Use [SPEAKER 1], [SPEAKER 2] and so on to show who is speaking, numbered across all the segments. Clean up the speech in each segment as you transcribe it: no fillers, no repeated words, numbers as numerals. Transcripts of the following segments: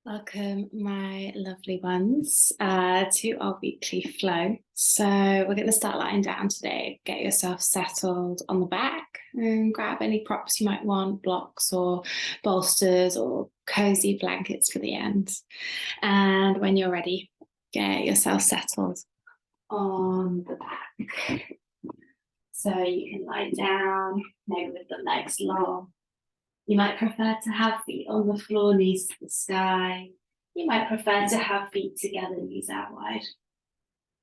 [SPEAKER 1] Welcome, my lovely ones, to our weekly flow. So we're going to start lying down today. Get yourself settled on the back and grab any props you might want, blocks or bolsters or cozy blankets for the end. And when you're ready, get yourself settled on the back. So you can lie down, maybe with the legs long. You might prefer to have feet on the floor, knees to the sky. You might prefer to have feet together, knees out wide.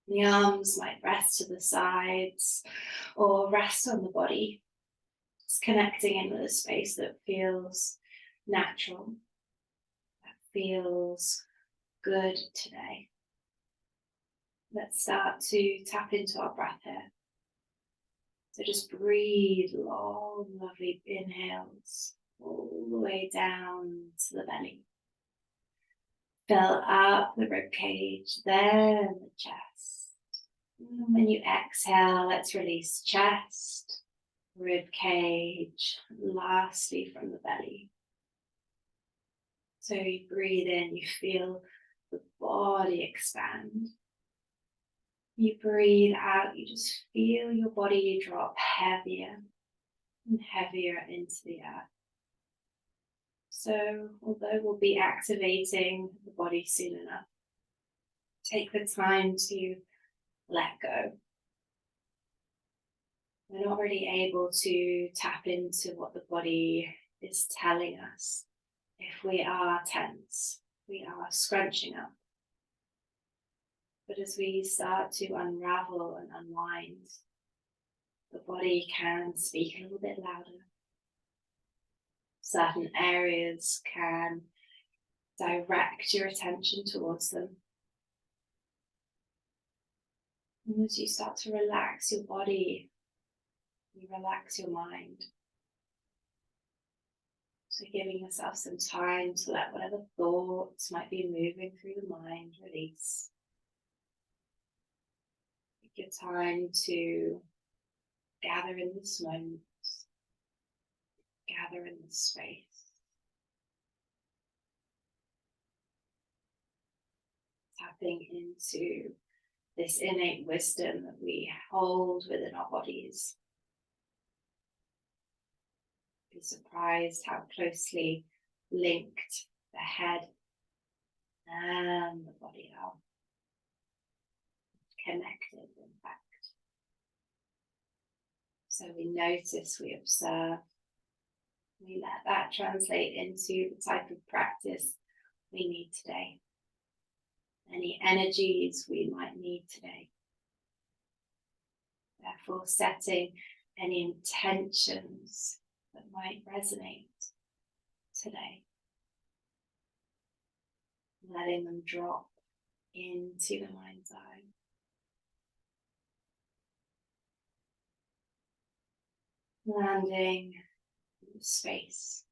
[SPEAKER 1] The arms might rest to the sides or rest on the body. Just connecting in with a space that feels natural, that feels good today. Let's start to tap into our breath here. So just breathe long, lovely inhales all the way down to the belly. Fill up the rib cage, then the chest. And when you exhale, let's release chest, rib cage, lastly from the belly. So you breathe in, you feel the body expand. You breathe out, you just feel your body drop heavier and heavier into the earth. So although we'll be activating the body soon enough, take the time to let go. We're not really able to tap into what the body is telling us if we are tense, we are scrunching up. But as we start to unravel and unwind, the body can speak a little bit louder. Certain areas can direct your attention towards them. And as you start to relax your body, you relax your mind. So giving yourself some time to let whatever thoughts might be moving through the mind release. Take your time to gather in this moment. Gather in the space. Tapping into this innate wisdom that we hold within our bodies. Be surprised how closely linked the head and the body are. Connected, in fact. So we notice, we observe. We let that translate into the type of practice we need today. Any energies we might need today. Therefore, setting any intentions that might resonate today. Letting them drop into the mind's eye. Landing in the space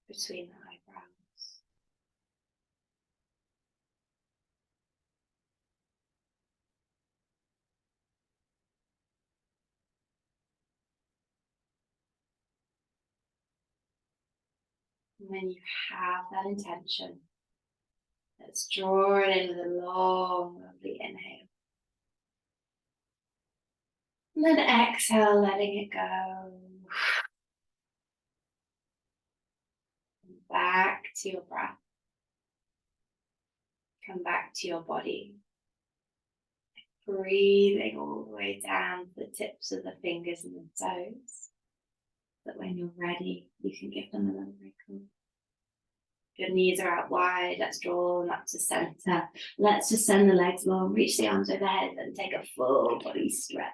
[SPEAKER 1] between the eyebrows. And when you have that intention, let's draw it in with a long, lovely inhale. And then exhale, letting it go. Back to your breath. Come back to your body. Breathing all the way down to the tips of the fingers and the toes. That when you're ready, you can give them a little wriggle. Your knees are out wide. Let's draw them up to center. Let's just send the legs long. Reach the arms overhead and take a full body stretch.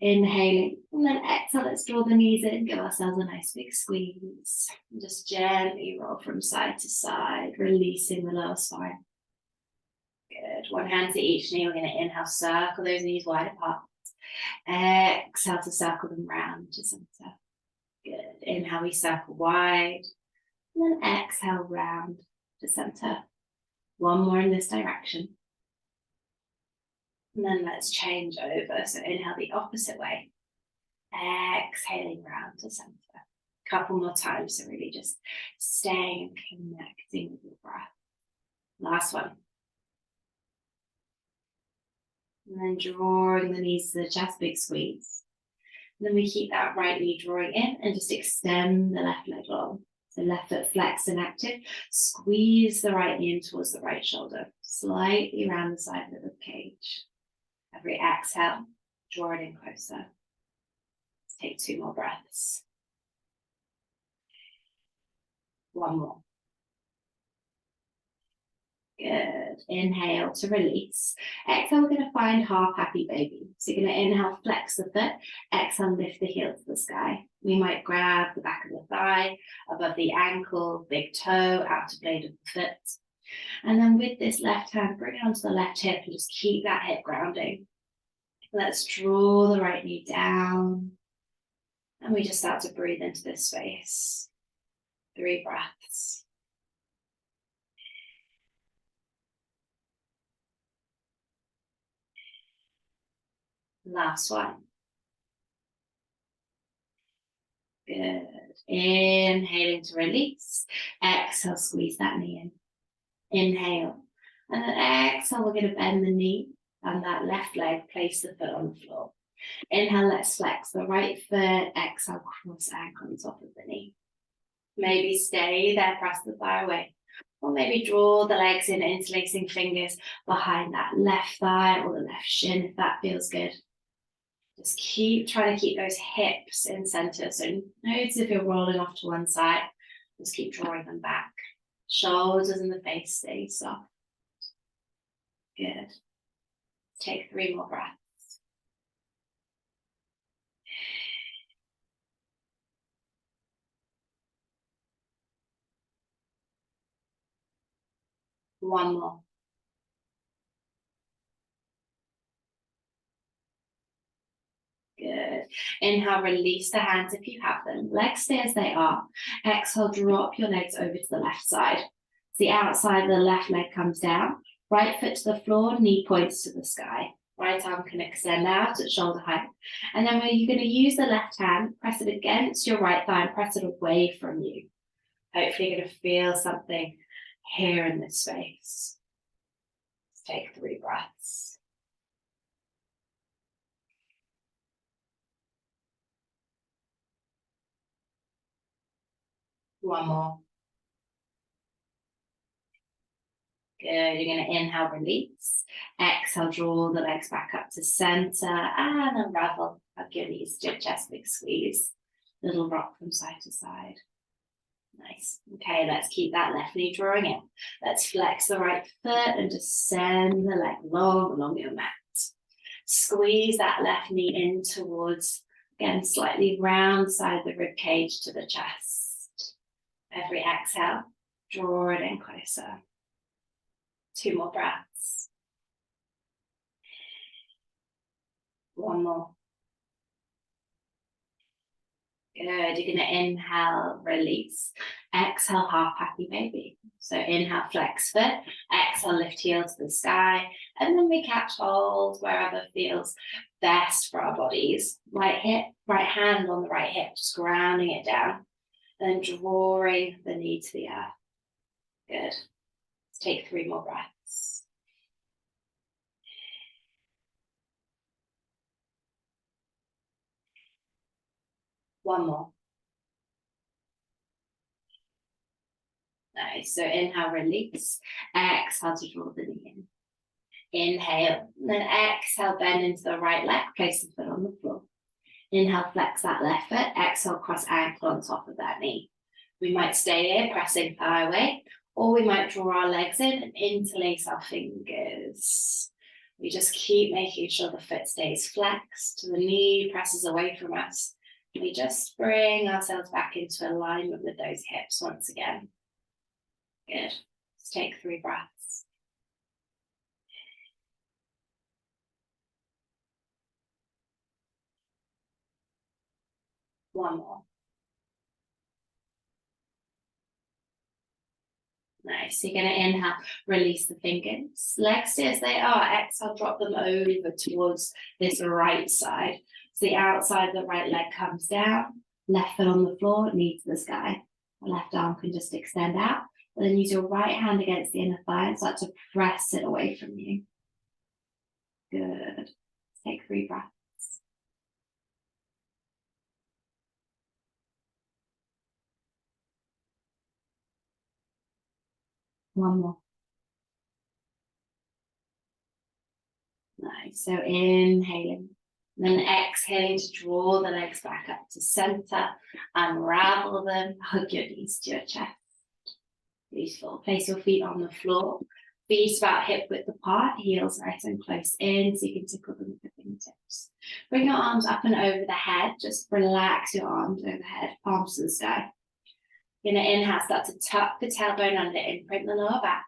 [SPEAKER 1] Inhaling and then exhale, let's draw the knees in, give ourselves a nice big squeeze. And just gently roll from side to side, releasing the lower spine. Good. One hand to each knee. We're going to inhale, circle those knees wide apart. Exhale to circle them round to center. Good. Inhale, we circle wide. And then exhale, round to center. One more in this direction. And then let's change over. So inhale the opposite way. Exhaling round to center. Couple more times. So really just staying and connecting with your breath. Last one. And then drawing the knees to the chest, big squeeze. And then we keep that right knee drawing in and just extend the left leg long. So left foot flexed and active. Squeeze the right knee in towards the right shoulder, slightly around the side of the rib cage. Every exhale, draw it in closer. Let's take 2 more breaths. One more. Good. Inhale to release. Exhale, we're going to find half happy baby. So you're going to inhale, flex the foot. Exhale, lift the heel to the sky. We might grab the back of the thigh, above the ankle, big toe, outer blade of the foot. And then with this left hand, bring it onto the left hip and just keep that hip grounding. Let's draw the right knee down. And we just start to breathe into this space. 3 breaths. Last one. Good. Inhaling to release. Exhale, squeeze that knee in. Inhale. And then exhale, we're going to bend the knee and that left leg, place the foot on the floor. Inhale, let's flex the right foot. Exhale, cross ankle on top of the knee. Maybe stay there, press the thigh away. Or maybe draw the legs in, interlacing fingers behind that left thigh or the left shin if that feels good. Just keep trying to keep those hips in center. So notice if you're rolling off to one side, just keep drawing them back. Shoulders and the face stay soft. Good. Take 3 more breaths. One more. Good. Inhale, release the hands if you have them. Legs stay as they are. Exhale, drop your legs over to the left side. The outside of the left leg comes down. Right foot to the floor, knee points to the sky. Right arm can extend out at shoulder height. And then you're going to use the left hand, press it against your right thigh and press it away from you. Hopefully you're going to feel something here in this space. Let's take 3 breaths. One more. Good. You're going to inhale, release. Exhale, draw the legs back up to center and unravel. Hug your knees to your chest, big squeeze. Little rock from side to side. Nice. Okay, let's keep that left knee drawing in. Let's flex the right foot and just send the leg long along your mat. Squeeze that left knee in towards, again, slightly round side of the rib cage to the chest. Every exhale, draw it in closer. 2 more breaths. One more. Good. You're going to inhale, release. Exhale, half happy baby. So inhale, flex foot. Exhale, lift heel to the sky. And then we catch hold wherever feels best for our bodies. Right hip, right hand on the right hip, just grounding it down. Then drawing the knee to the earth. Good. Let's take 3 more breaths. One more. Nice. So inhale, release. Exhale to draw the knee in. Inhale. Then exhale, bend into the right leg. Place the foot on the floor. Inhale, flex that left foot. Exhale, cross ankle on top of that knee. We might stay here, pressing thigh away, or we might draw our legs in and interlace our fingers. We just keep making sure the foot stays flexed, the knee presses away from us. We just bring ourselves back into alignment with those hips once again. Good. Let's take 3 breaths. One more. Nice. You're going to inhale, release the fingers. Legs stay as they are. Exhale, drop them over towards this right side. So the outside of the right leg comes down. Left foot on the floor, knee to the sky. The left arm can just extend out. And then use your right hand against the inner thigh and start to press it away from you. Good. Take 3 breaths. One more. Nice. So inhaling. And then exhaling to draw the legs back up to center. Unravel them. Hug your knees to your chest. Beautiful. Place your feet on the floor. Feet about hip width apart. Heels nice and close in so you can tickle them with the fingertips. Bring your arms up and over the head. Just relax your arms overhead. Palms to the sky. You're going to inhale, start to tuck the tailbone under, imprint the lower back.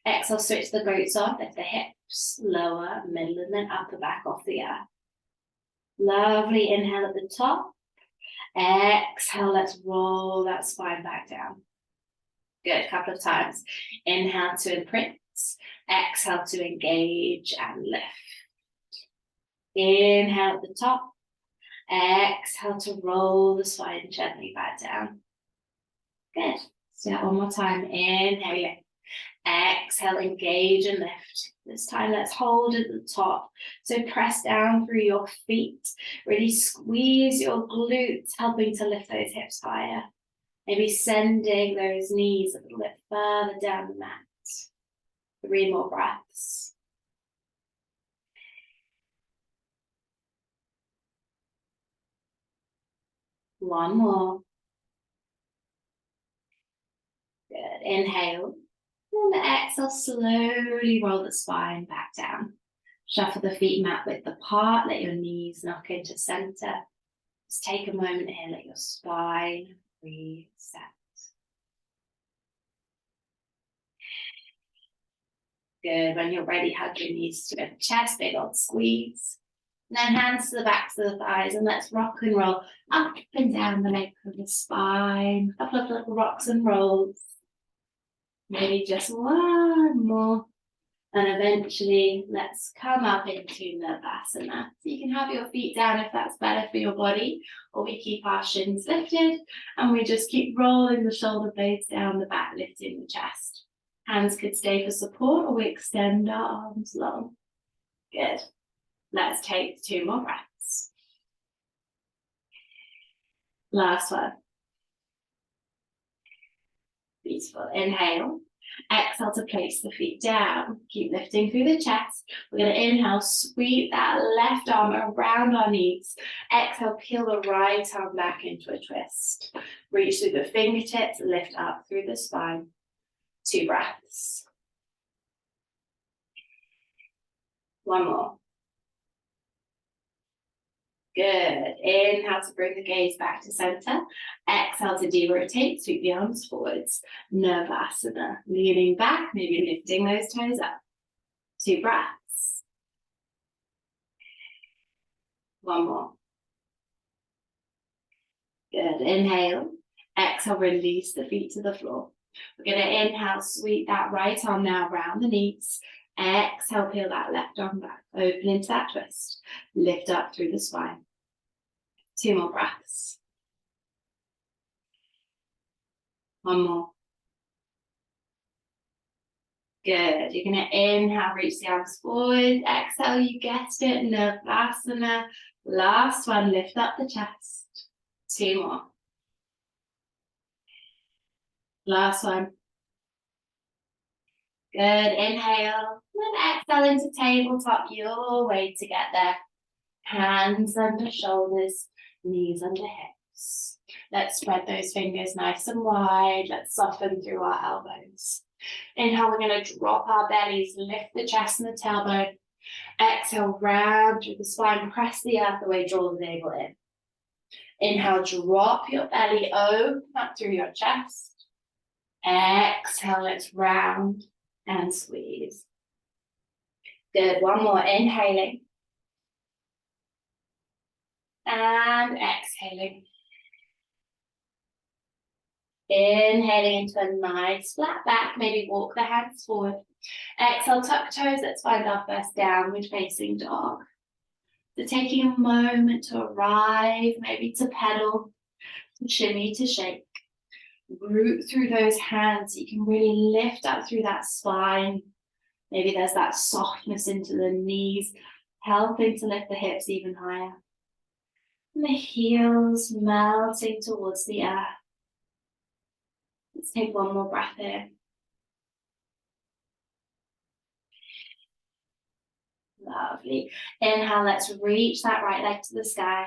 [SPEAKER 1] Exhale, switch the glutes on, lift the hips, lower, middle, and then upper back off the earth. Lovely inhale at the top. Exhale, let's roll that spine back down. Good, couple of times. Inhale to imprint. Exhale to engage and lift. Inhale at the top. Exhale to roll the spine gently back down. Good. Let's do that one more time. Inhale. Exhale, engage and lift. This time, let's hold at the top. So press down through your feet. Really squeeze your glutes, helping to lift those hips higher. Maybe sending those knees a little bit further down the mat. 3 more breaths. One more. Good. Inhale. And exhale, slowly roll the spine back down. Shuffle the feet mat width apart. Let your knees knock into center. Just take a moment here. Let your spine reset. Good. When you're ready, hug your knees to the chest. Big old squeeze. And then hands to the backs of the thighs. And let's rock and roll up and down the length of the spine. A couple of little rocks and rolls. Maybe just one more. And eventually, let's come up into Navasana. So you can have your feet down if that's better for your body, or we keep our shins lifted and we just keep rolling the shoulder blades down the back, lifting the chest. Hands could stay for support, or we extend our arms long. Good. Let's take 2 more breaths. Last one. Beautiful. Inhale. Exhale to place the feet down. Keep lifting through the chest. We're going to inhale, sweep that left arm around our knees. Exhale, peel the right arm back into a twist. Reach through the fingertips, lift up through the spine. 2 breaths. One more. Good. Inhale to bring the gaze back to center. Exhale to de-rotate, sweep the arms forwards. Navasana. Leaning back, maybe lifting those toes up. 2 breaths. One more. Good. Inhale. Exhale, release the feet to the floor. We're going to inhale, sweep that right arm now around the knees. Exhale, peel that left arm back. Open into that twist. Lift up through the spine. 2 more breaths. One more. Good. You're going to inhale, reach the arms forward. Exhale, you guessed it, Navasana. Last one, lift up the chest. 2 more. Last one. Good. Inhale. And exhale into tabletop your way to get there. Hands under shoulders, knees under hips. Let's spread those fingers nice and wide. Let's soften through our elbows. Inhale, we're going to drop our bellies, lift the chest and the tailbone. Exhale, round through the spine, press the earth away, draw the navel in. Inhale, drop your belly, open up through your chest. Exhale, let's round and squeeze. Good, one more, inhaling. And exhaling. Inhaling into a nice flat back, maybe walk the hands forward. Exhale, tuck toes, let's find our first downward facing dog. So taking a moment to arrive, maybe to pedal, to shimmy, to shake.
[SPEAKER 2] Root through those hands. You can really lift up through that spine. Maybe there's that softness into the knees, helping to lift the hips even higher. And the heels melting towards the earth. Let's take one more breath here. Lovely. Inhale, let's reach that right leg to the sky.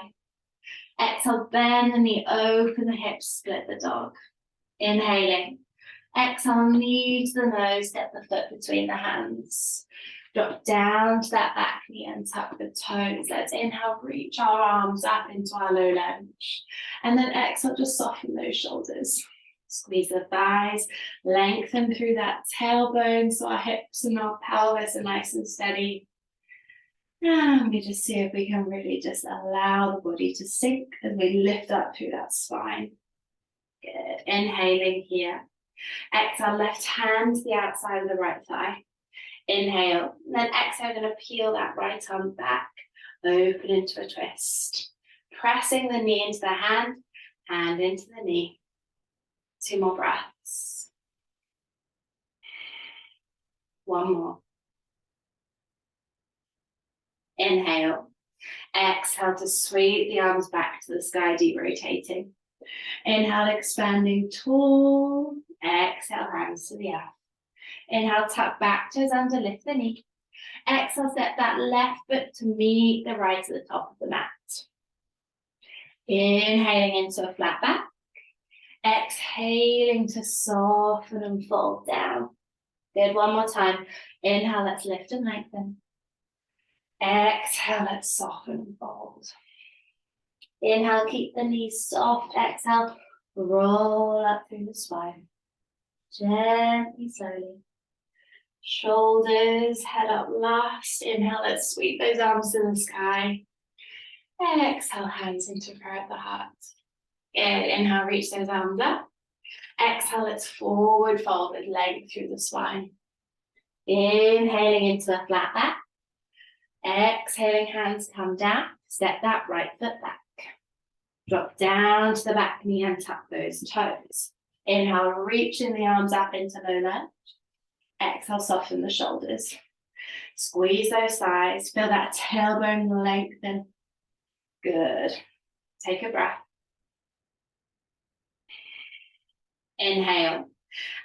[SPEAKER 2] Exhale, bend the knee, open the hips, split the dog. Inhaling. Exhale, knee to the nose, step the foot between the hands. Drop down to that back knee and tuck the toes. Let's inhale, reach our arms up into our low lunge. And then exhale, just soften those shoulders. Squeeze the thighs, lengthen through that tailbone so our hips and our pelvis are nice and steady. And we just see if we can really just allow the body to sink as we lift up through that spine. Good. Inhaling here. Exhale, left hand to the outside of the right thigh. Inhale. And then exhale, going to peel that right arm back. Open into a twist. Pressing the knee into the hand into the knee. 2 more breaths. 1 more. Inhale. Exhale to sweep the arms back to the sky, deep rotating. Inhale, expanding tall. Exhale, hands to the earth. Inhale, tuck back toes under, lift the knee. Exhale, step that left foot to meet the right at the top of the mat. Inhaling into a flat back. Exhaling to soften and fold down. Good, 1 more time. Inhale, let's lift and lengthen. Exhale, let's soften and fold. Inhale, keep the knees soft. Exhale, roll up through the spine. Gently, slowly. Shoulders, head up last. Inhale, let's sweep those arms to the sky. And exhale, hands into prayer at the heart. Good. Inhale, reach those arms up. Exhale, let's forward fold with length through the spine. Inhaling into a flat back. Exhaling, hands come down. Step that right foot back. Drop down to the back knee and tuck those toes. Inhale, reaching the arms up into low lunge. Exhale, soften the shoulders. Squeeze those thighs. Feel that tailbone lengthen. Good. Take a breath. Inhale.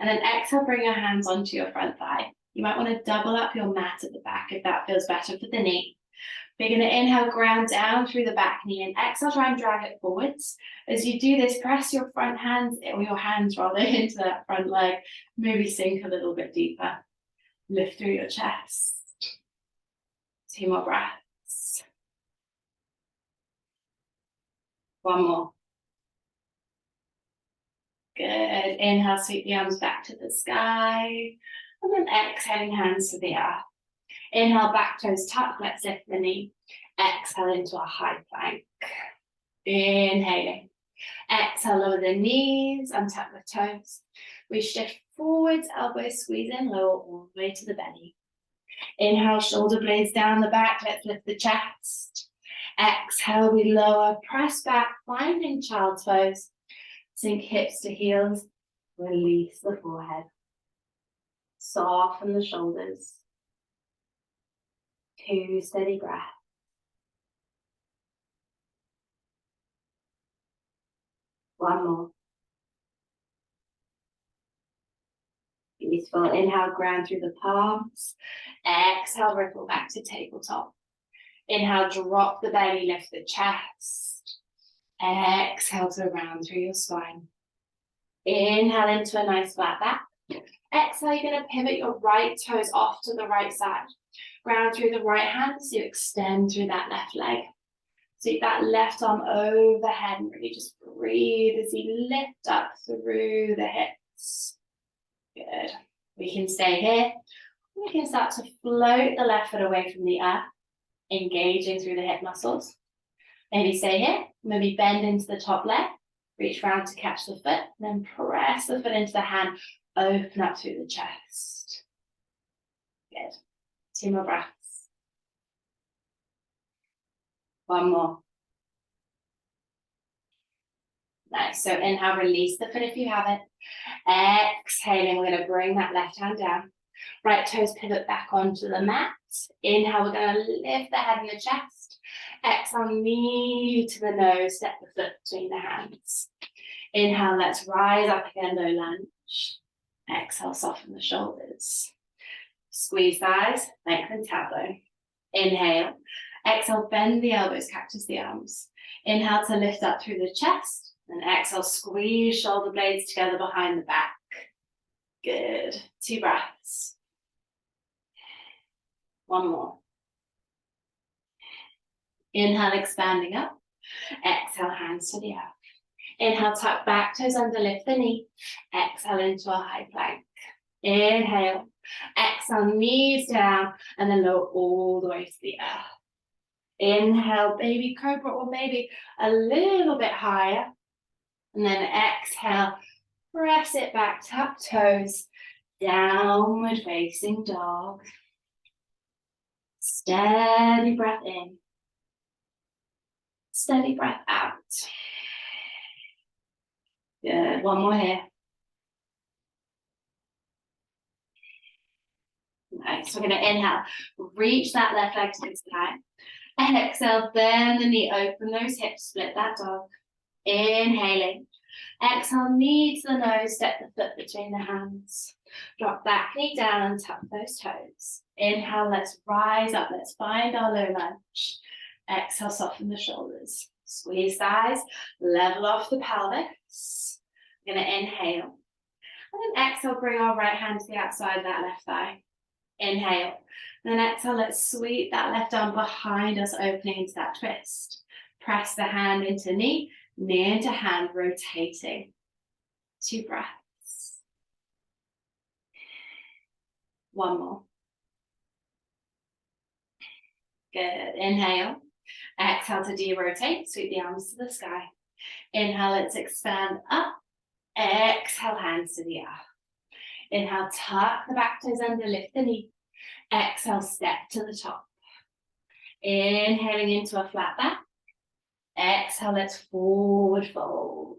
[SPEAKER 2] And then exhale, bring your hands onto your front thigh. You might want to double up your mat at the back if that feels better for the knee. We're going to inhale, ground down through the back knee, and exhale, try and drag it forwards. As you do this, press your front hands, or your hands rather, into that front leg. Maybe sink a little bit deeper. Lift through your chest. 2 more breaths. 1 more. Good. Inhale, sweep the arms back to the sky. And then exhaling, hands to the earth. Inhale, back toes tuck. Let's lift the knee. Exhale into a high plank. Inhaling. Exhale, lower the knees and tuck the toes. We shift forwards, elbows squeeze in, lower all the way to the belly. Inhale, shoulder blades down the back. Let's lift the chest. Exhale, we lower, press back, finding child's pose. Sink hips to heels. Release the forehead. Soften the shoulders. 2 steady breaths. 1 more. Beautiful. Inhale, ground through the palms. Exhale, ripple back to tabletop. Inhale, drop the belly, lift the chest. Exhale to round through your spine. Inhale into a nice flat back. Exhale, you're going to pivot your right toes off to the right side. Ground through the right hand as you extend through that left leg. Sweep that left arm overhead and really just breathe as you lift up through the hips. Good. We can stay here. We can start to float the left foot away from the earth, engaging through the hip muscles. Maybe stay here. Maybe bend into the top leg. Reach round to catch the foot. Then press the foot into the hand. Open up through the chest. Good. 2 more breaths. 1 more.
[SPEAKER 1] Nice. So inhale, release the foot if you have it. Exhaling, we're going to bring that left hand down. Right toes pivot back onto the mat. Inhale, we're going to lift the head and the chest. Exhale, knee to the nose, step the foot between the hands. Inhale, let's rise up again, low lunge. Exhale, soften the shoulders. Squeeze thighs, lengthen tailbone. Inhale. Exhale, bend the elbows, cactus the arms. Inhale to lift up through the chest. And exhale, squeeze shoulder blades together behind the back. Good. 2 breaths. One more. Inhale, expanding up. Exhale, hands to the earth. Inhale, tuck back toes under, lift the knee. Exhale into a high plank. Inhale. Exhale, knees down, and then lower all the way to the earth. Inhale, baby cobra, or maybe a little bit higher. And then exhale, press it back, tuck toes, downward facing dog. Steady breath in. Steady breath out. Good, one more here. Nice, we're going to inhale, reach that left leg to the sky. Exhale, bend the knee, open those hips, split that dog. Inhaling. Exhale, knee to the nose, step the foot between the hands. Drop back knee down and tuck those toes. Inhale, let's rise up, let's find our low lunge. Exhale, soften the shoulders. Squeeze thighs, level off the pelvis. We're going to inhale. And then exhale, bring our right hand to the outside of that left thigh. Inhale. Then exhale, let's sweep that left arm behind us, opening into that twist. Press the hand into knee, knee into hand, rotating. 2 breaths. One more. Good. Inhale. Exhale to de-rotate, sweep the arms to the sky. Inhale, let's expand up. Exhale, hands to the earth. Inhale, tuck the back toes under, lift the knee. Exhale, step to the top. Inhaling into a flat back. Exhale, let's forward fold.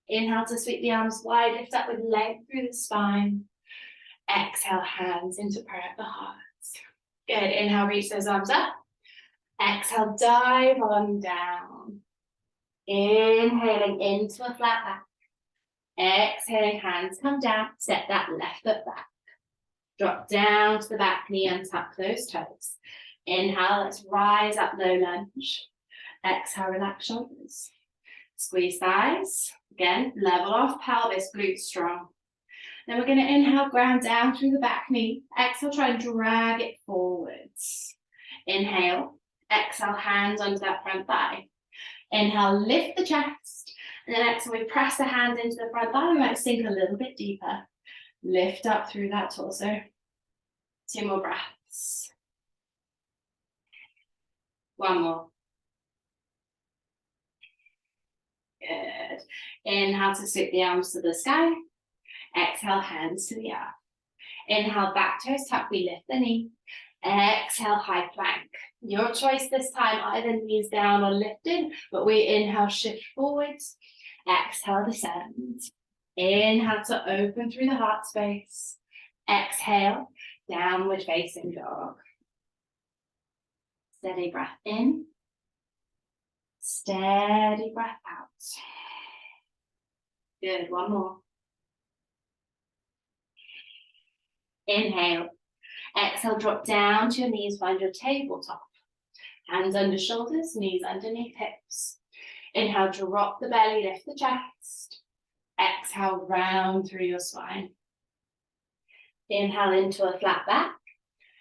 [SPEAKER 1] Inhale to sweep the arms wide, lift up with length through the spine. Exhale, hands into prayer at the heart. Good, inhale, reach those arms up. Exhale, dive on down. Inhaling into a flat back. Exhaling, hands come down, step that left foot back. Drop down to the back knee and tuck those toes. Inhale, let's rise up, low lunge. Exhale, relax shoulders. Squeeze thighs. Again, level off pelvis, glutes strong. Then we're going to inhale, ground down through the back knee. Exhale, try and drag it forwards. Inhale. Exhale, hands onto that front thigh. Inhale, lift the chest. And then exhale, we press the hands into the front thigh. We might sink a little bit deeper. Lift up through that torso. 2 more breaths. One more. Good. Inhale to sweep the arms to the sky. Exhale, hands to the earth. Inhale, back toes tuck, we lift the knee. Exhale, high plank. Your choice this time, either knees down or lifted, but we inhale, shift forwards. Exhale, descend. Inhale to open through the heart space. Exhale, downward facing dog. Steady breath in. Steady breath out. Good, one more. Inhale. Exhale, drop down to your knees, find your tabletop. Hands under shoulders, knees underneath hips. Inhale, drop the belly, lift the chest. Exhale, round through your spine. Inhale into a flat back.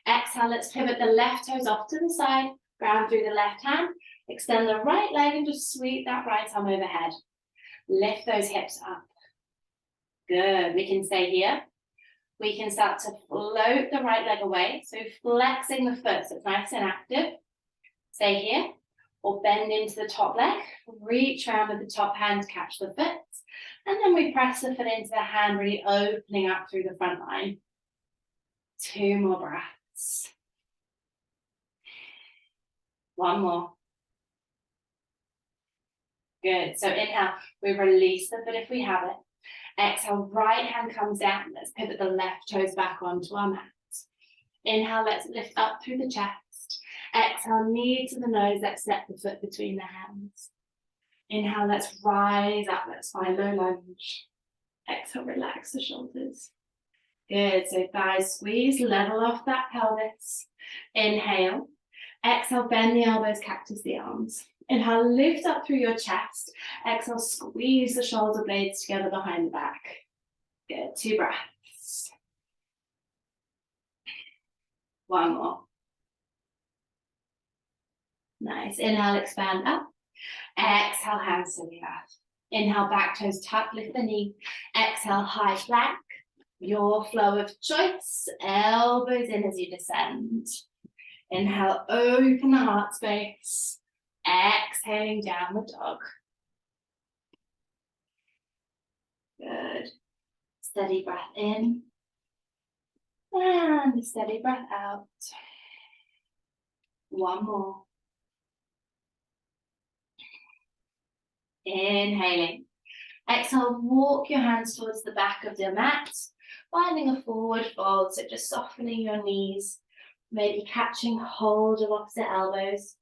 [SPEAKER 1] Exhale, let's pivot the left toes off to the side, ground through the left hand. Extend the right leg and just sweep that right arm overhead. Lift those hips up. Good, we can stay here. We can start to float the right leg away. So flexing the foot so it's nice and active. Stay here. Or bend into the top leg. Reach around with the top hand to catch the foot. And then we press the foot into the hand, really opening up through the front line. 2 more breaths. One more.
[SPEAKER 2] Good. So inhale, we release the foot if we have it. Exhale, right hand comes down. Let's pivot the left toes back onto our mat. Inhale, let's lift up through the chest. Exhale, knee to the nose. Let's step the foot between the hands. Inhale, let's rise up. Let's find low lunge. Exhale, relax the shoulders. Good. So thighs squeeze, level off that pelvis. Inhale. Exhale, bend the elbows, cactus the arms. Inhale, lift up through your chest. Exhale, squeeze the shoulder blades together behind the back. Good. 2 breaths. One more. Nice. Inhale, expand up. Exhale, hands to the earth. Inhale, back toes tuck, lift the knee. Exhale, high plank. Your flow of choice. Elbows in as you descend. Inhale, open the heart space. Exhaling downward dog. Good. Steady breath in. And a steady breath out. One more. Inhaling. Exhale, walk your hands towards the back of the mat, finding a forward fold, so just softening your knees, maybe catching hold of opposite elbows.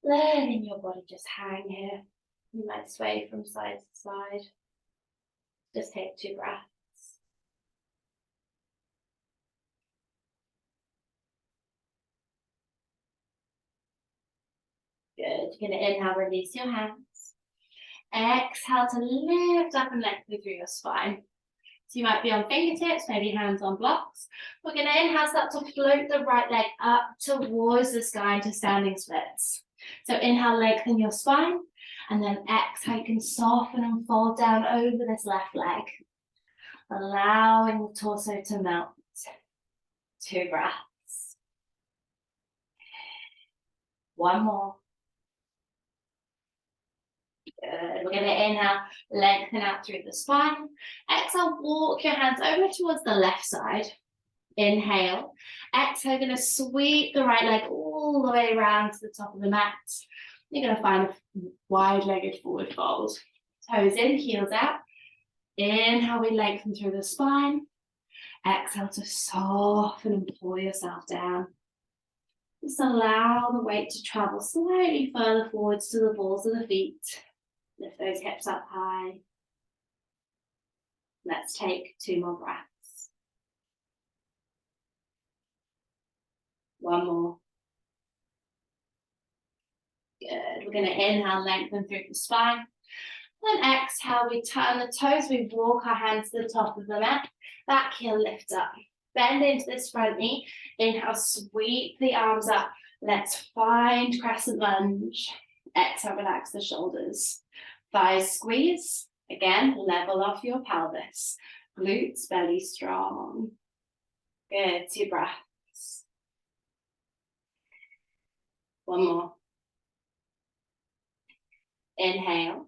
[SPEAKER 2] Letting your body just hang here. You might sway from side to side. Just take 2 breaths. Good. You're going to inhale, release your hands. Exhale to lift up and lengthen through your spine. So you might be on fingertips, maybe hands on blocks. We're going to inhale, start to float the right leg up towards the sky into standing splits. So inhale, lengthen your spine, and then exhale, you can soften and fold down over this left leg, allowing the torso to melt. 2 breaths. One more. Good. We're going to inhale, lengthen out through the spine. Exhale, walk your hands over towards the left side. Inhale. Exhale, going to sweep the right leg all the way around to the top of the mat. You're going to find a wide-legged forward fold. Toes in, heels out. Inhale, we lengthen through the spine. Exhale to soften and pull yourself down. Just allow the weight to travel slightly further forwards to the balls of the feet. Lift those hips up high. Let's take 2 more breaths. One more. Good. We're going to inhale, lengthen through the spine. Then exhale, we turn the toes, we walk our hands to the top of the mat. Back heel lift up. Bend into this front knee. Inhale, sweep the arms up. Let's find crescent lunge. Exhale, relax the shoulders. Thighs squeeze. Again, level off your pelvis. Glutes, belly strong. Good. 2 breaths. One more. Inhale.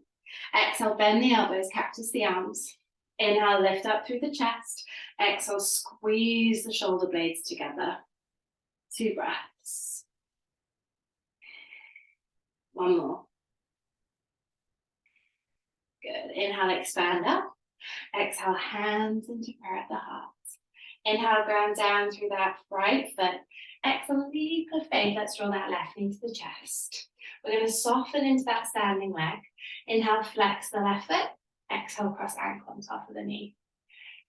[SPEAKER 2] Exhale, bend the elbows, cactus the arms. Inhale, lift up through the chest. Exhale, squeeze the shoulder blades together. 2 breaths. One more. Good. Inhale, expand up. Exhale, hands into prayer at the heart. Inhale, ground down through that right foot. Exhale, leap of faith. Let's draw that left knee to the chest. We're going to soften into that standing leg. Inhale, flex the left foot. Exhale, cross ankle on top of the knee.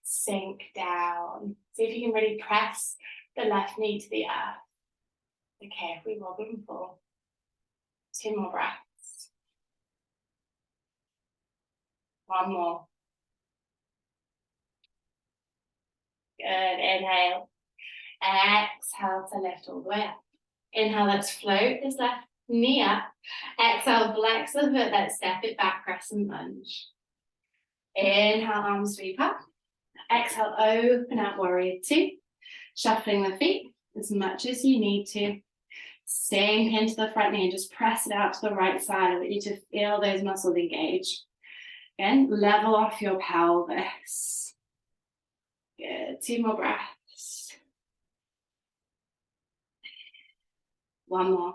[SPEAKER 2] Sink down. See if you can really press the left knee to the earth. Okay, if we wobble and fall. 2 more breaths. One more. Good. Inhale. Exhale to lift all the way up. Inhale, let's float this left knee up. Exhale, flex the foot. Let's step it back, crescent lunge. Inhale, arms sweep up. Exhale, open out, warrior 2. Shuffling the feet as much as you need to. Sink into the front knee and just press it out to the right side. I want you to feel those muscles engage. Again, level off your pelvis. Good. 2 more breaths. One more.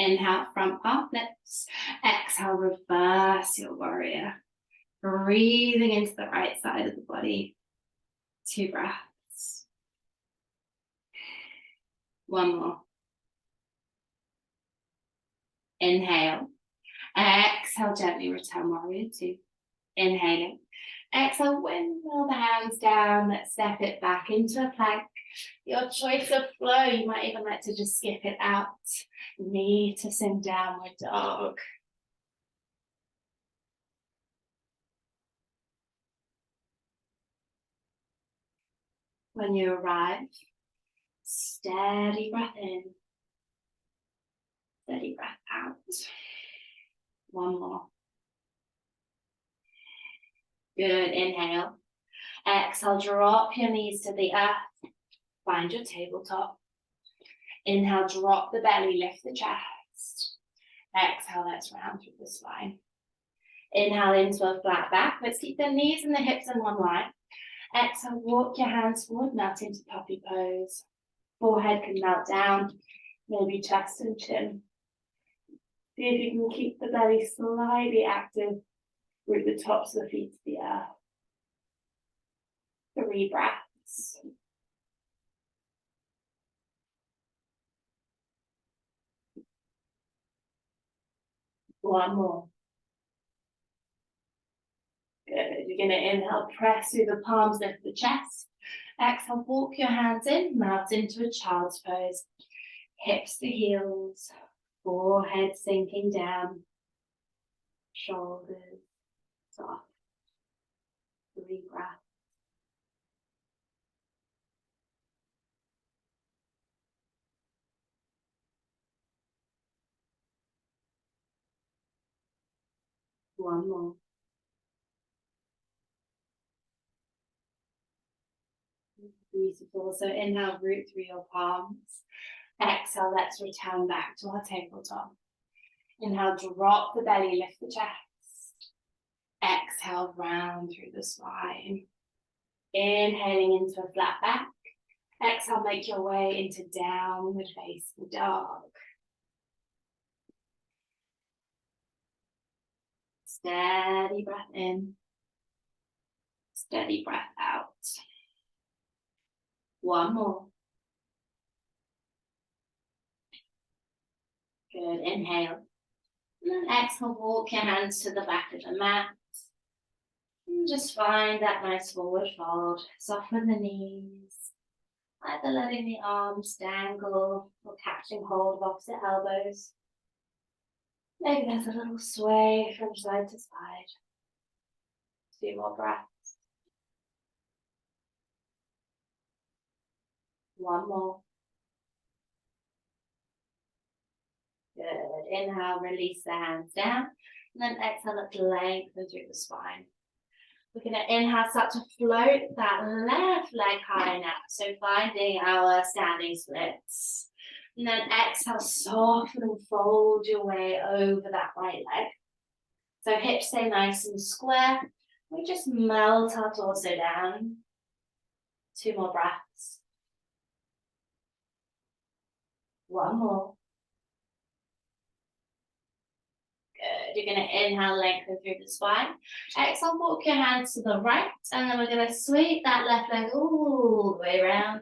[SPEAKER 1] Inhale, front palm lifts. Exhale, reverse your warrior. Breathing into the right side of the body. 2 breaths. 1 more. Inhale. Exhale, gently return warrior 2. Inhaling. Exhale, windmill the hands down. Let's step it back into a plank. Your choice of flow. You might even like to just skip it out. Knee to sing downward dog. When you arrive, steady breath in. Steady breath out. 1 more. Good, inhale. Exhale, drop your knees to the earth. Find your tabletop. Inhale, drop the belly, lift the chest. Exhale, let's round through the spine. Inhale into a flat back. Let's keep the knees and the hips in one line. Exhale, walk your hands forward, melt into puppy pose. Forehead can melt down, maybe chest and chin. See if you can keep the belly slightly active. Root the tops of the feet to the earth. 3 breaths. One more. Good. You're going to inhale, press through the palms, lift the chest. Exhale, walk your hands in, melt into a child's pose. Hips to heels, forehead sinking down, shoulders soft. 3 breaths. One more. Beautiful. So inhale, root through your palms. Exhale, let's return back to our tabletop. Inhale, drop the belly, lift the chest. Exhale, round through the spine. Inhaling into a flat back. Exhale, make your way into downward facing dog. Steady breath in. Steady breath out. 1 more. Good, inhale. And then exhale, walk your hands to the back of the mat. And just find that nice forward fold. Soften the knees. Either letting the arms dangle or catching hold of opposite elbows. Maybe there's a little sway from side to side. 2 more breaths. 1 more. Good. Inhale, release the hands down. And then exhale, let's lengthen through the spine. We're going to inhale, start to float that left leg high now. So finding our standing splits. And then exhale, soften and fold your way over that right leg. So hips stay nice and square. We just melt our torso down. 2 more breaths. 1 more. Good. You're going to inhale, lengthen through the spine. Exhale, walk your hands to the right. And then we're going to sweep that left leg all the way around.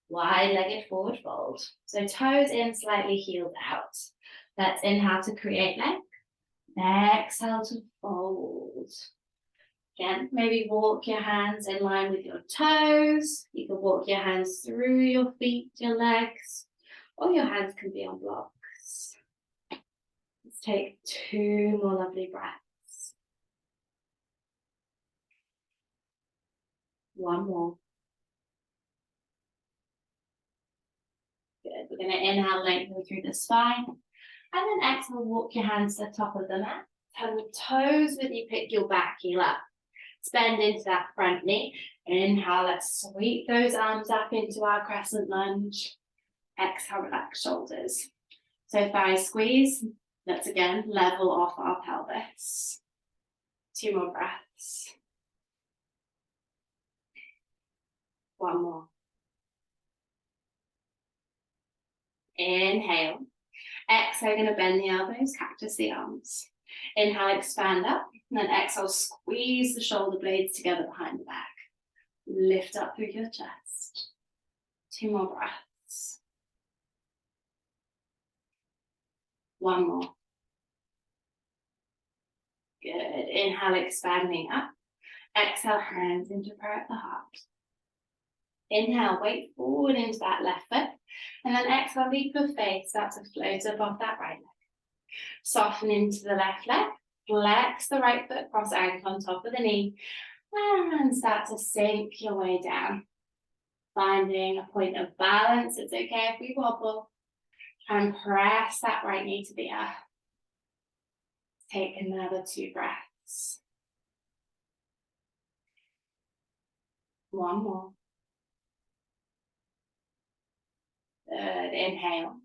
[SPEAKER 1] Wide-legged forward fold. So toes in, slightly heeled out. Let's inhale to create length. Exhale to fold. Again, maybe walk your hands in line with your toes. You can walk your hands through your feet, your legs, or your hands can be on blocks. Let's take 2 more lovely breaths. 1 more. Good. We're going to inhale, lengthen through the spine. And then exhale, walk your hands to the top of the mat. Turn the toes with you, pick your back heel up. Bend into that front knee. Inhale, let's sweep those arms up into our crescent lunge. Exhale, relax shoulders. So thighs squeeze. Let's again level off our pelvis. 2 more breaths. 1 more. Inhale. Exhale, going to bend the elbows, cactus the arms. Inhale, expand up, and then exhale, squeeze the shoulder blades together behind the back. Lift up through your chest. 2 more breaths. 1 more. Good. Inhale, expanding up. Exhale, hands into prayer at the heart. Inhale, weight forward into that left foot. And then exhale, leap of faith, start to float above that right leg. Soften into the left leg. Flex the right foot, cross ankle on top of the knee. And start to sink your way down. Finding a point of balance. It's okay if we wobble. And press that right knee to the earth. Take another 2 breaths. 1 more. Good. Inhale.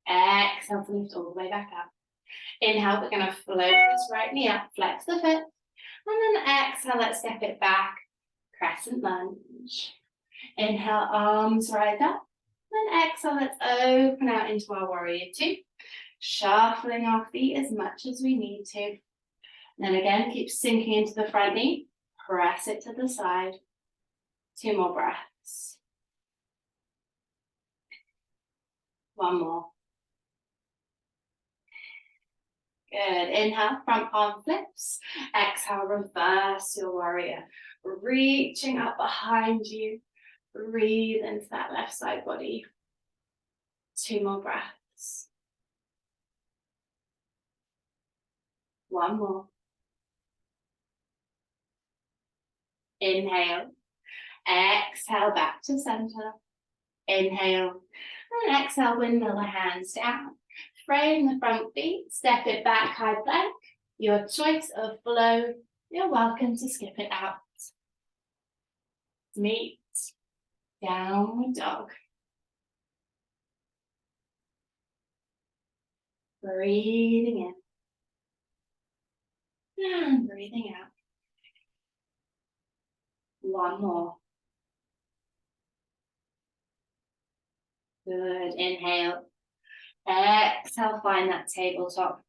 [SPEAKER 1] Exhale to lift all the way back up. Inhale, we're going to float this right knee up, flex the foot. And then exhale, let's step it back. Crescent lunge. Inhale, arms right up. Then exhale, let's open out into our warrior 2. Shuffling our feet as much as we need to. And then again, keep sinking into the front knee. Press it to the side. 2 more breaths. 1 more. Good. Inhale, front palm flips. Exhale, reverse your warrior. Reaching up behind you. Breathe into that left side body. 2 more breaths. 1 more. Inhale. Exhale back to center. Inhale. And exhale, windmill the hands down. Frame the front feet. Step it back, high plank. Your choice of flow. You're welcome to skip it out. Meet downward dog. Breathing in. And breathing out. 1 more. Good. Inhale. Exhale, find that tabletop.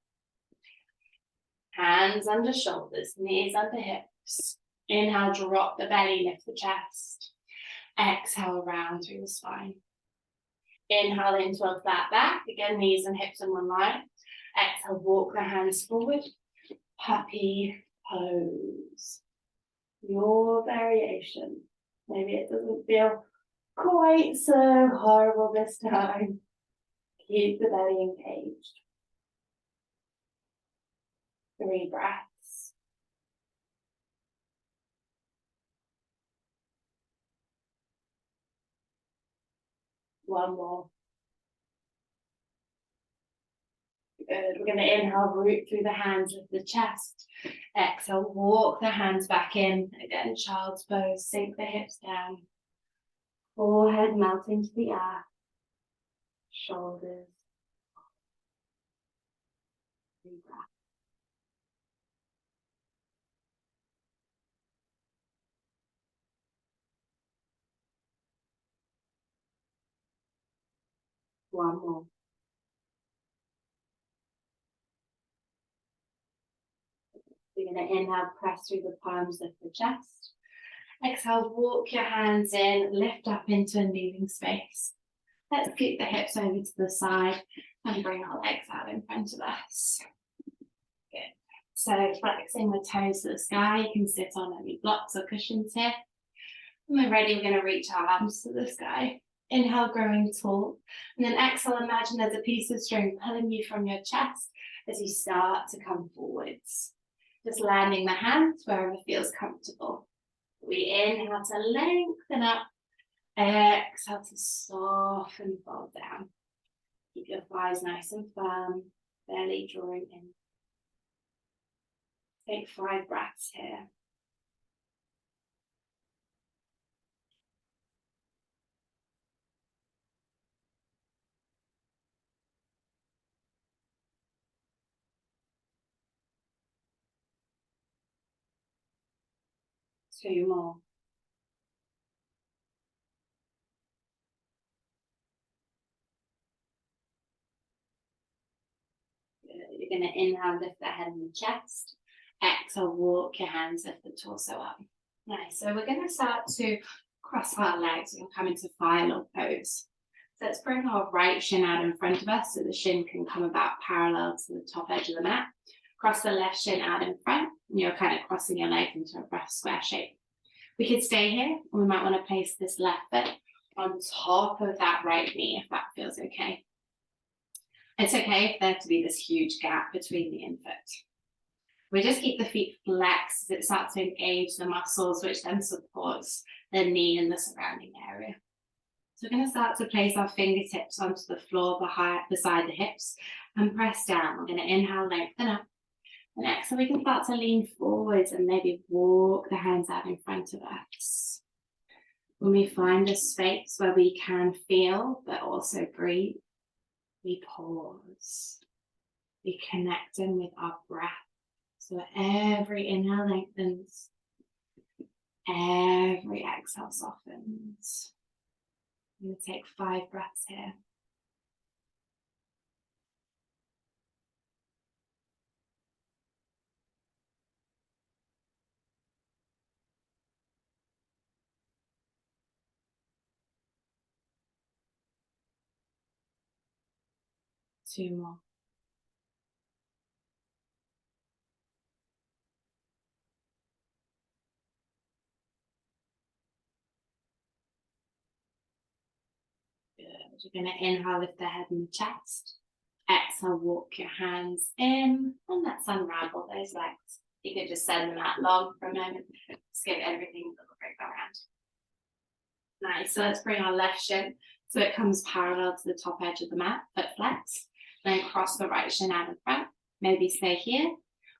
[SPEAKER 1] Hands under shoulders, knees under hips. Inhale, drop the belly, lift the chest. Exhale, round through the spine. Inhale into a flat back. Again, knees and hips in one line. Exhale, walk the hands forward. Puppy pose. Your variation. Maybe it doesn't feel quite so horrible this time. Keep the belly engaged. 3 breaths. One more. Good. We're going to inhale, root through the hands of the chest. Exhale, walk the hands back in. Again, child's pose. Sink the hips down. Forehead melting to the earth. Shoulders. 3 breaths. One more. We're going to inhale, press through the palms of the chest. Exhale, walk your hands in, lift up into a kneeling space. Let's keep the hips over to the side and bring our legs out in front of us. Good. So flexing the toes to the sky, you can sit on any blocks or cushions here. When we're ready, we're going to reach our arms to the sky. Inhale, growing tall. And then exhale, imagine there's a piece of string pulling you from your chest as you start to come forwards. Just landing the hands wherever feels comfortable. We inhale to lengthen up. Exhale to soften, fold down. Keep your thighs nice and firm, belly drawing in. Take 5 breaths here. Two more. We're going to inhale, lift the head and the chest. Exhale, walk your hands, lift the torso up. Nice. So we're going to start to cross our legs. We're going to come into fire log pose. So let's bring our right shin out in front of us so the shin can come about parallel to the top edge of the mat. Cross the left shin out in front, and you're kind of crossing your legs into a rough square shape. We could stay here, or we might want to place this left foot on top of that right knee, if that feels okay. It's okay if there to be this huge gap between the infoot. We just keep the feet flexed as it starts to engage the muscles, which then supports the knee and the surrounding area. So we're going to start to place our fingertips onto the floor beside the hips and press down. We're going to inhale, lengthen up. And exhale, we can start to lean forwards and maybe walk the hands out in front of us. When we find a space where we can feel but also breathe, we pause. We connect in with our breath. So every inhale lengthens, every exhale softens. I'm going to take 5 breaths here. Two more. Good. You're going to inhale, lift the head and the chest. Exhale, walk your hands in, and let's unravel those legs. You could just send them out long for a moment. Just give everything a little break around. Nice. So let's bring our left shin so it comes parallel to the top edge of the mat, foot flex. Then cross the right shin out in front. Maybe stay here.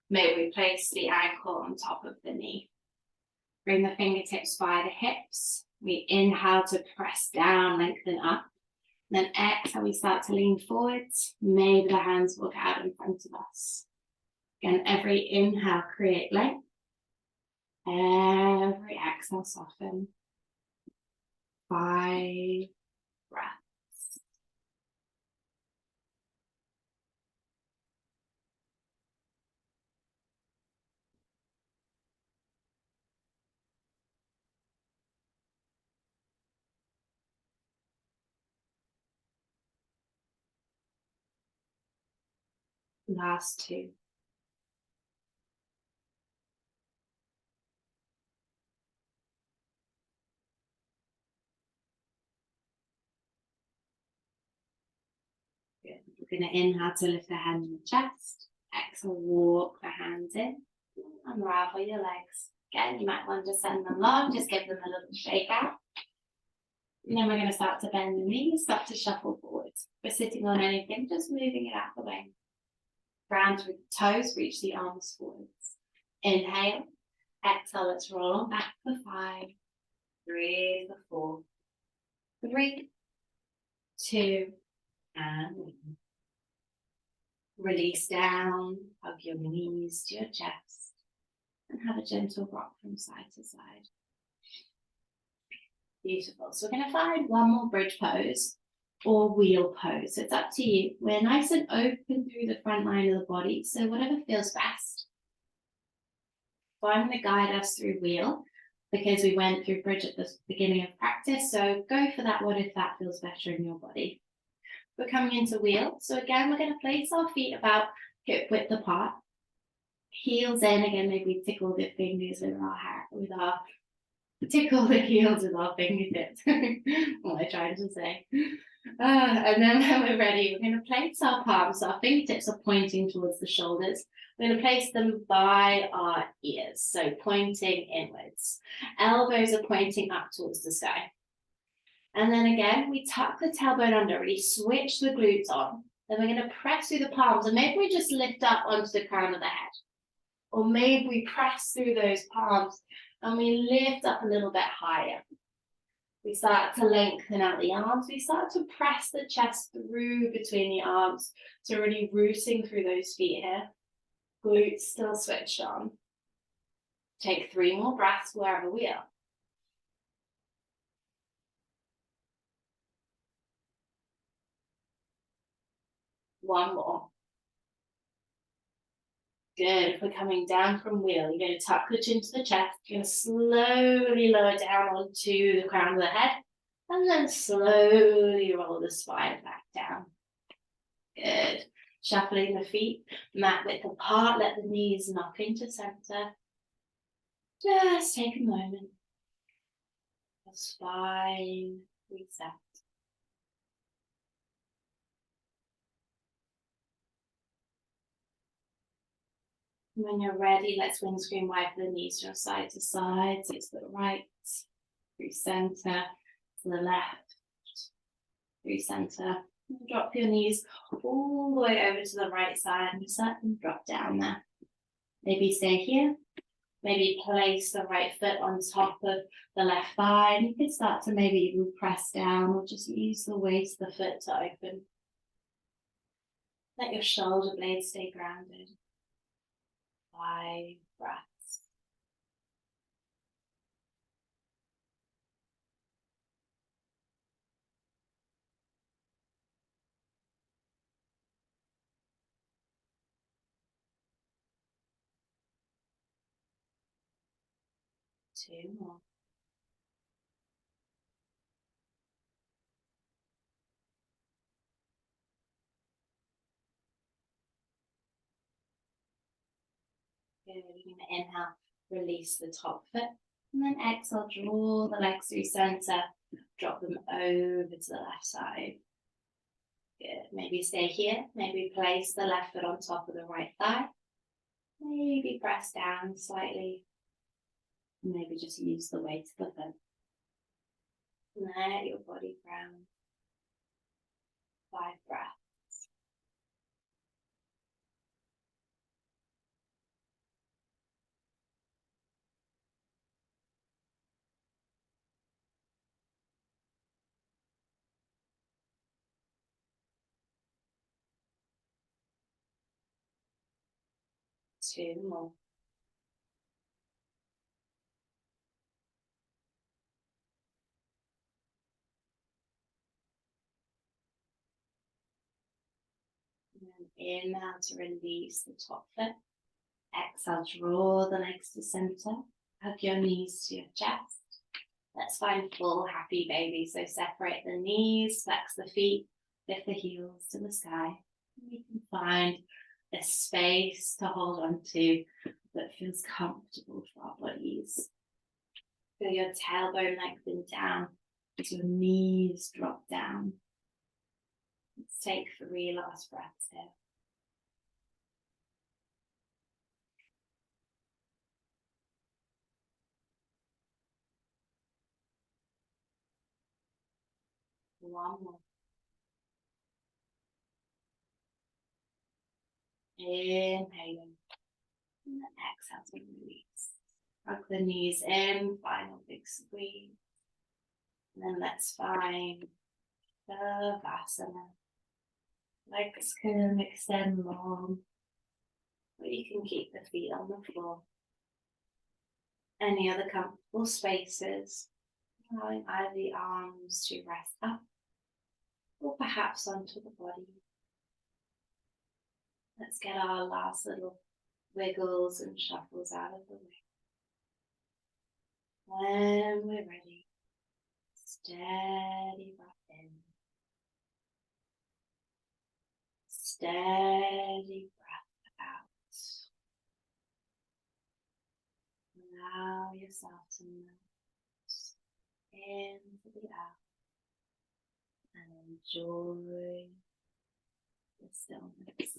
[SPEAKER 1] Maybe we place the ankle on top of the knee. Bring the fingertips by the hips. We inhale to press down, lengthen up. Then exhale, we start to lean forwards. Maybe the hands walk out in front of us. Again, every inhale, create length. Every exhale, soften. 5 breaths. Last 2. Good. We're going to inhale to lift the hand in the chest. Exhale, walk the hands in. Unravel your legs. Again, you might want to send them long, just give them a little shake out. And then we're going to start to bend the knees, start to shuffle forwards. If we're sitting on anything, just moving it out the way. Ground with the toes, reach the arms forwards. Inhale, exhale, let's roll on back for 5. Breathe for 4. 3, 2, and 1. Release down, hug your knees to your chest, and have a gentle rock from side to side. Beautiful. So we're going to find one more bridge pose or wheel pose. So it's up to you. We're nice and open through the front line of the body, so whatever feels best. So I'm going to guide us through wheel because we went through bridge at the beginning of practice. So go for that one if that feels better in your body. We're coming into wheel. So again, we're going to place our feet about hip width apart. Heels in. Again, maybe we tickle the fingers tickle the heels with our fingertips. What am I trying to say? And then when we're ready, we're going to place our palms. So our fingertips are pointing towards the shoulders. We're going to place them by our ears, so pointing inwards. Elbows are pointing up towards the sky. And then again, we tuck the tailbone under, really switch the glutes on. Then we're going to press through the palms, and maybe we just lift up onto the crown of the head. Or maybe we press through those palms and we lift up a little bit higher. We start to lengthen out the arms. We start to press the chest through between the arms. So really rooting through those feet here. Glutes still switched on. Take 3 more breaths wherever we are. One more.
[SPEAKER 2] Good. If we're coming down from wheel, you're going to tuck the chin to the chest. You're going to slowly lower down onto the crown of the head, and then slowly roll the spine back down. Good. Shuffling the feet, mat width apart, let the knees knock into center. Just take a moment. The spine reset. When you're ready, let's windscreen wipe the knees from side to side. So it's the right, through center, to the left, through center. Drop your knees all the way over to the right side and just let them drop down there. Maybe stay here. Maybe place the right foot on top of the left thigh. And you can start to maybe even press down or just use the weight of the foot to open. Let your shoulder blades stay grounded. 5 breaths. Two more. Good. You're going to inhale, release the top foot, and then exhale, draw the legs through center, drop them over to the left side. Good. Maybe stay here. Maybe place the left foot on top of the right thigh. Maybe press down slightly. Maybe just use the weight of the foot. Let your body ground. 5 breaths. Two more. And then inhale to release the top foot. Exhale, draw the legs to center. Hug your knees to your chest. Let's find full happy baby. So separate the knees, flex the feet, lift the heels to the sky. You can find a space to hold on to that feels comfortable for our bodies. Feel your tailbone lengthen down as your knees drop down. Let's take 3 last breaths here. One more. Inhaling. And then exhale to release. Hug the knees in, final big squeeze. And then let's find Shavasana. Legs can extend long, but you can keep the feet on the floor. Any other comfortable spaces, allowing either the arms to rest up or perhaps onto the body. Let's get our last little wiggles and shuffles out of the way. When we're ready, steady breath in. Steady breath out. Allow yourself to melt into the air and enjoy the stillness.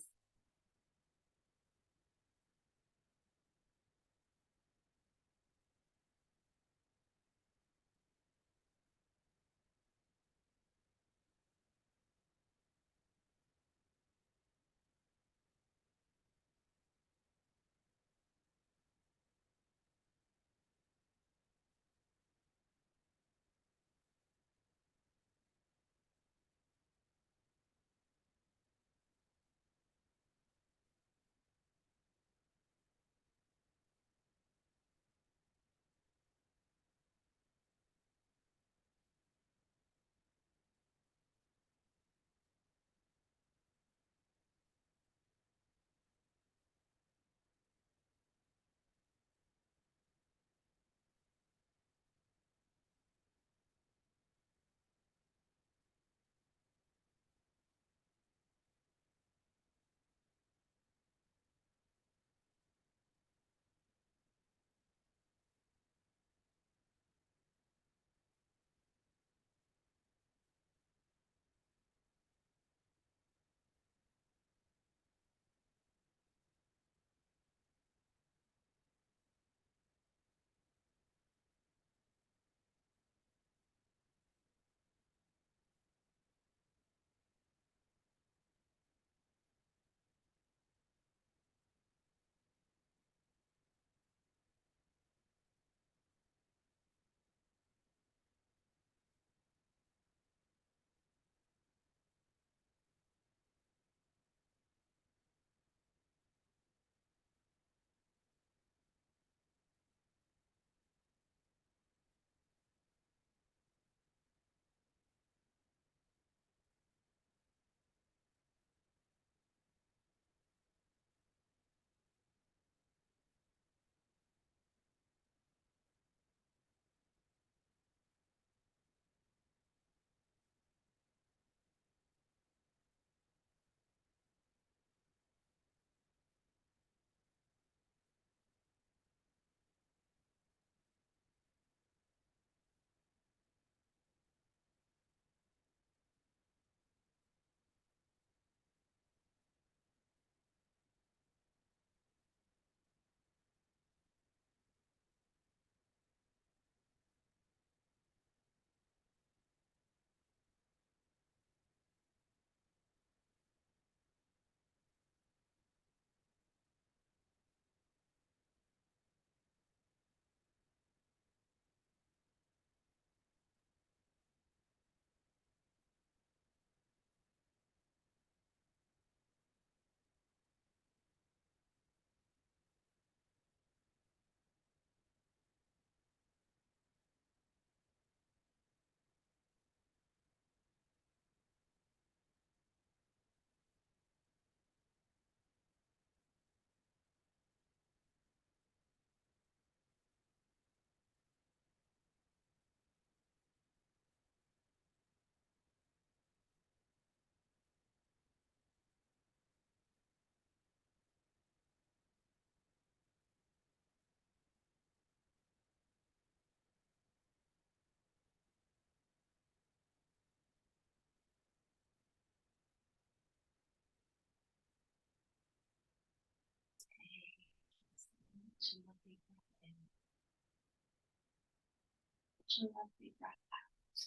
[SPEAKER 2] such a lovely breath out.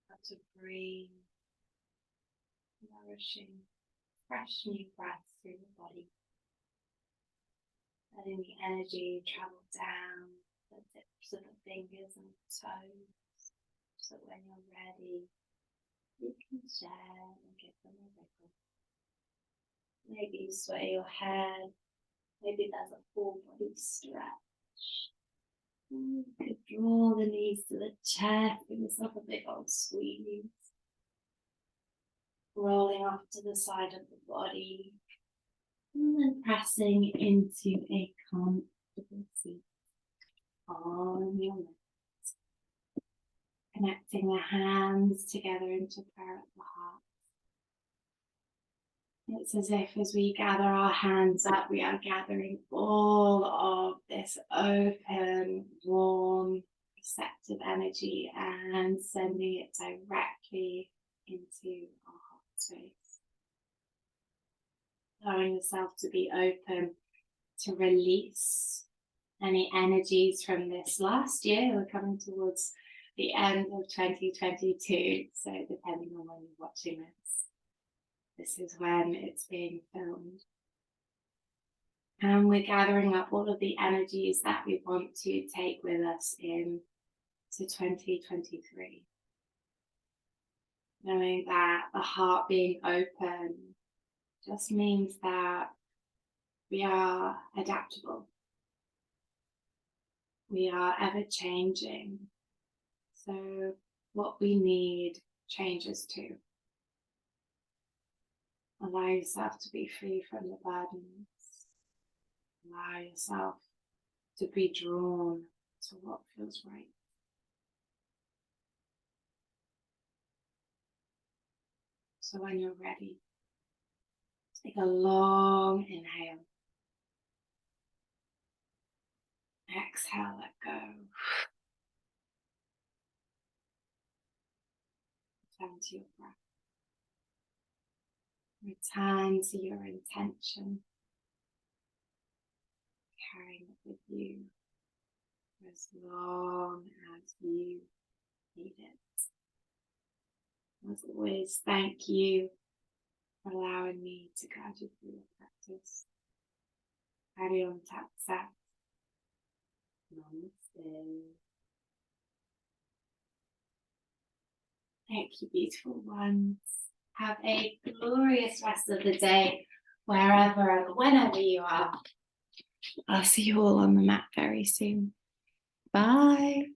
[SPEAKER 2] Start to breathe, nourishing, fresh new breath through the body. Letting the energy travel down the tips of the fingers and toes, so that when you're ready, you can share and give them a wiggle. Maybe you sway your head, maybe there's a full body stretch. You could draw the knees to the chest, give yourself a big old squeeze. Rolling off to the side of the body, and then pressing into a comfortable seat on your mat. Connecting the hands together into prayer at the heart. It's as if as we gather our hands up, we are gathering all of this open, warm, receptive energy and sending it directly into our heart space. Allowing yourself to be open to release any energies from this last year. We're coming towards the end of 2022, so depending on when you're watching this is when it's being filmed. And we're gathering up all of the energies that we want to take with us into 2023. Knowing that the heart being open just means that we are adaptable. We are ever changing. So what we need changes too. Allow yourself to be free from the burdens. Allow yourself to be drawn to what feels right. So when you're ready, take a long inhale. Exhale, let go. Return to your breath. Return to your intention. Carrying it with you for as long as you need it. As always, thank you for allowing me to guide you through your practice. Hari Om Tat Sat. Namaste. Thank you, beautiful ones. Have a glorious rest of the day, wherever and whenever you are. I'll see you all on the mat very soon. Bye.